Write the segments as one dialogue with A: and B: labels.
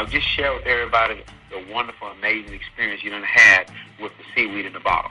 A: just share with everybody the wonderful, amazing experience you done had with the seaweed in the bottle.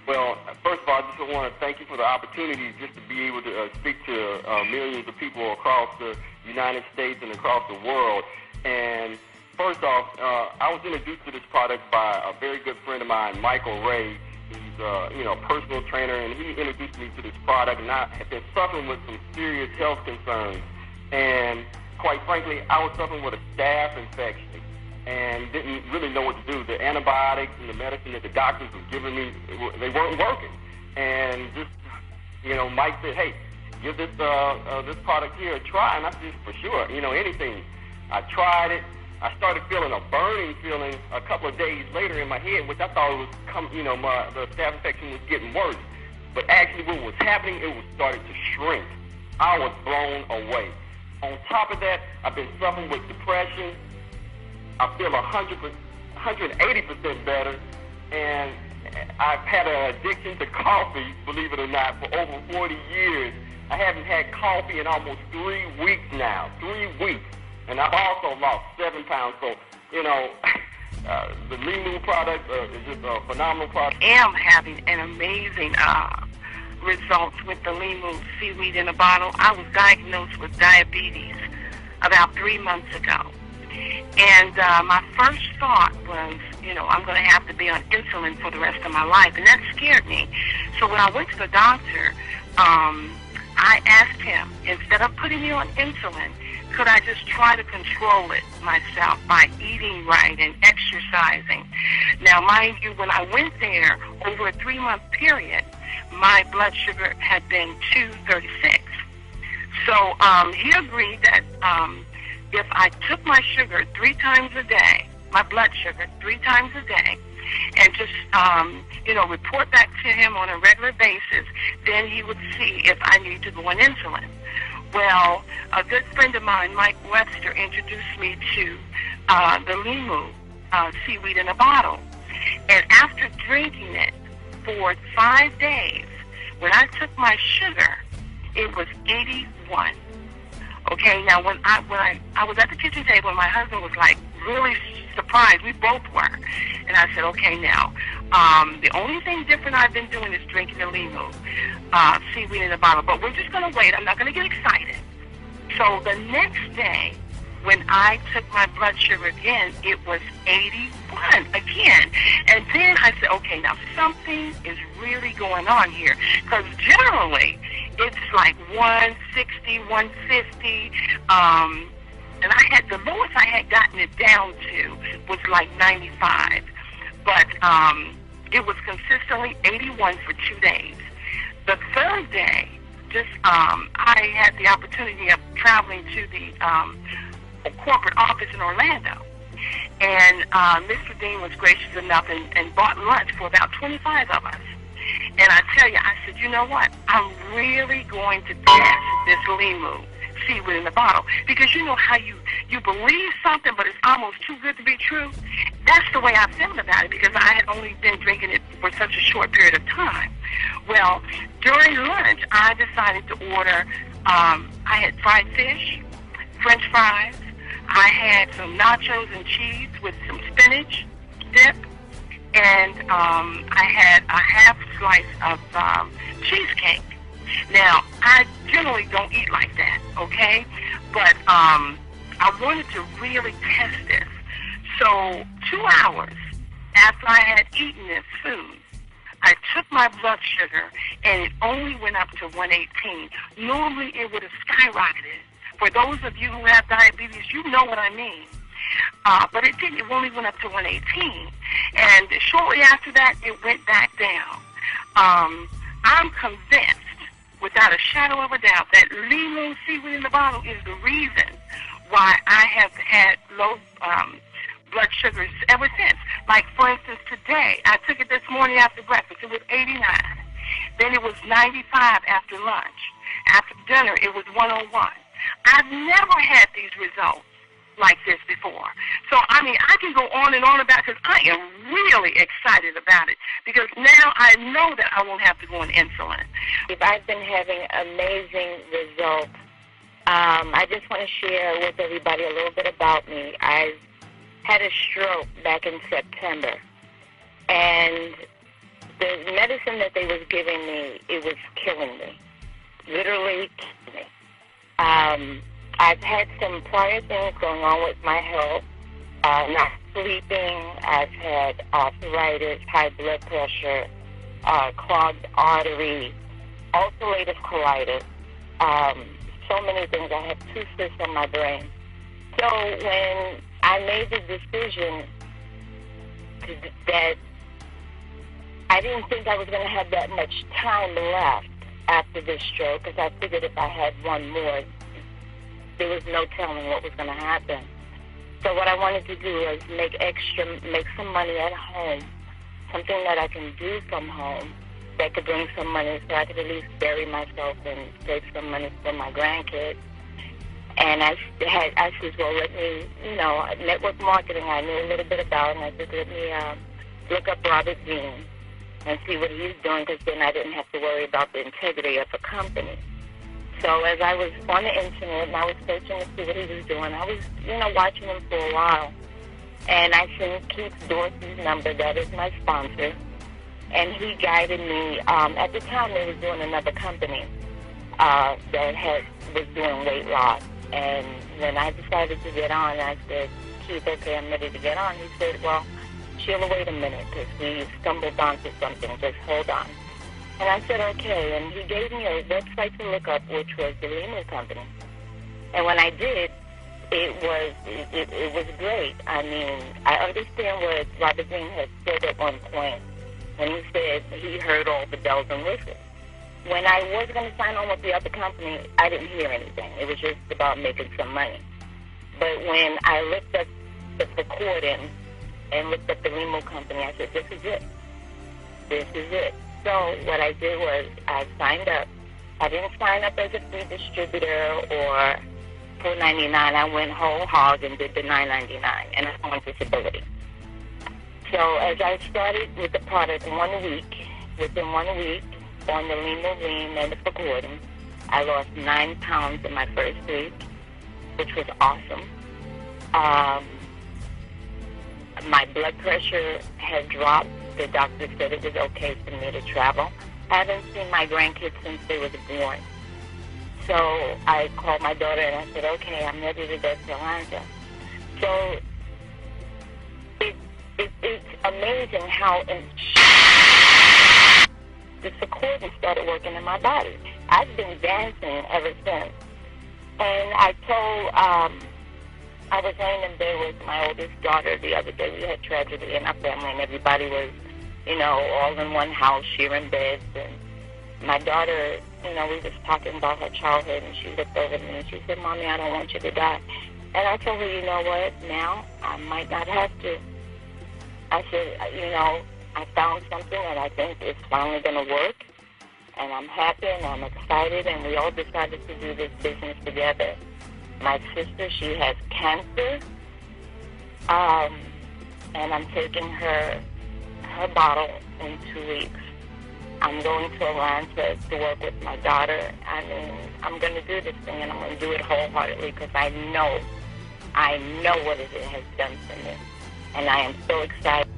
B: Well, first of all, I just want to thank you for the opportunity just to be able to speak to millions of people across the United States and across the world. And first off, I was introduced to this product by a very good friend of mine, Michael Ray. He's a personal trainer, and he introduced me to this product, and I have been suffering with some serious health concerns. And quite frankly, I was suffering with a staph infection and didn't really know what to do. The antibiotics and the medicine that the doctors were giving me, they weren't working. And just, Mike said, hey, give this product here a try. And I said, for sure, anything. I tried it. I started feeling a burning feeling a couple of days later in my head, which I thought it was the staph infection was getting worse. But actually what was happening, it was starting to shrink. I was blown away. On top of that, I've been suffering with depression. I feel 180% better, and I've had an addiction to coffee, believe it or not, for over 40 years. I haven't had coffee in almost 3 weeks now, 3 weeks, and I've also lost 7 pounds. So, the Limu product is just a phenomenal product.
C: I am having an amazing results with the Limu seaweed in a bottle. I was diagnosed with diabetes about 3 months ago. And my first thought was, I'm going to have to be on insulin for the rest of my life. And that scared me. So when I went to the doctor, I asked him, instead of putting me on insulin, could I just try to control it myself by eating right and exercising? Now, mind you, when I went there over a 3-month period, my blood sugar had been 236. So he agreed that if I took my sugar 3 times a day, my blood sugar 3 times a day, and just, report back to him on a regular basis, then he would see if I need to go on insulin. Well, a good friend of mine, Mike Webster, introduced me to the Limu seaweed in a bottle. And after drinking it for 5 days, when I took my sugar, it was 81. Okay, now when I was at the kitchen table, and my husband was like really surprised. We both were. And I said, okay, now, the only thing different I've been doing is drinking the Limu seaweed in a bottle. But we're just going to wait. I'm not going to get excited. So the next day, when I took my blood sugar again, it was 81 again. And then I said, okay, now something is really going on here. Because generally, it's like 160, 150. And the lowest I had gotten it down to was like 95. But it was consistently 81 for 2 days. The third day, I had the opportunity of traveling to the corporate office in Orlando. And Mr. Dean was gracious enough and bought lunch for about 25 of us. And I tell you, I said, you know what? I'm really going to test this Limu seaweed in the bottle. Because you know how you believe something, but it's almost too good to be true? That's the way I felt about it, because I had only been drinking it for such a short period of time. Well, during lunch, I decided to order, I had fried fish, French fries, I had some nachos and cheese with some spinach dip, and I had a half slice of cheesecake. Now, I generally don't eat like that, okay? But I wanted to really test this. So 2 hours after I had eaten this food, I took my blood sugar, and it only went up to 118. Normally, it would have skyrocketed. For those of you who have diabetes, you know what I mean. But it didn't. It only went up to 118. And shortly after that, it went back down. I'm convinced, without a shadow of a doubt, that Limu seaweed in the bottle is the reason why I have had low blood sugars ever since. Like, for instance, today, I took it this morning after breakfast. It was 89. Then it was 95 after lunch. After dinner, it was 101. I've never had these results like this before. So, I mean, I can go on and on about it because I am really excited about it, because now I know that I won't have to go on insulin.
D: I've been having amazing results I just want to share with everybody a little bit about me. I had a stroke back in September, and the medicine that they was giving me, it was killing me, literally killing me. I've had some prior things going on with my health, not sleeping. I've had arthritis, high blood pressure, clogged artery, ulcerative colitis, so many things. I have 2 cysts on my brain. So when I made the decision that I didn't think I was going to have that much time left after this stroke, because I figured if I had one more, there was no telling what was going to happen. So what I wanted to do was make some money at home, something that I can do from home that could bring some money so I could at least bury myself and save some money for my grandkids. And I said, well, let me, network marketing I knew a little bit about, and I said, let me look up Robert Dean and see what he's doing, because then I didn't have to worry about the integrity of a company. So as I was on the internet and I was searching to see what he was doing, I was, watching him for a while. And I seen Keith Dorsey's number, that is my sponsor, and he guided me. At the time, they was doing another company that was doing weight loss. And when I decided to get on, I said, Keith, okay, I'm ready to get on. He said, well, Sheila, wait a minute, because we stumbled onto something. Just hold on. And I said, okay. And he gave me a website to look up, which was the Limu company. And when I did, it was great. I mean, I understand what Robert Dean had said at one point when he said he heard all the bells and whistles. When I was going to sign on with the other company, I didn't hear anything. It was just about making some money. But when I looked up the recording and looked up the Limu company, I said, this is it. This is it. So what I did was I signed up. I didn't sign up as a free distributor or $4.99. I went whole hog and did the $9.99, and I'm on disability. So as I started with the product within 1 week, on the Limu Lean and the recording, I lost 9 pounds in my first week, which was awesome. My blood pressure had dropped. The doctor said it was okay for me to travel. I haven't seen my grandkids since they were born. So I called my daughter and I said, okay, I'm ready to go to Atlanta. So it's amazing how the recording started working in my body. I've been dancing ever since. And I was laying in bed with my oldest daughter the other day. We had tragedy in our family, and everybody was, all in one house, sharing beds. And my daughter, we was talking about her childhood, and she looked over at me and she said, Mommy, I don't want you to die. And I told her, you know what, now I might not have to. I said, I found something that I think is finally going to work, and I'm happy and I'm excited, and we all decided to do this business together. My sister, she has cancer, and I'm taking her bottle in 2 weeks. I'm going to Atlanta to work with my daughter. I mean, I'm going to do this thing, and I'm going to do it wholeheartedly because I know what it has done for me, and I am so excited.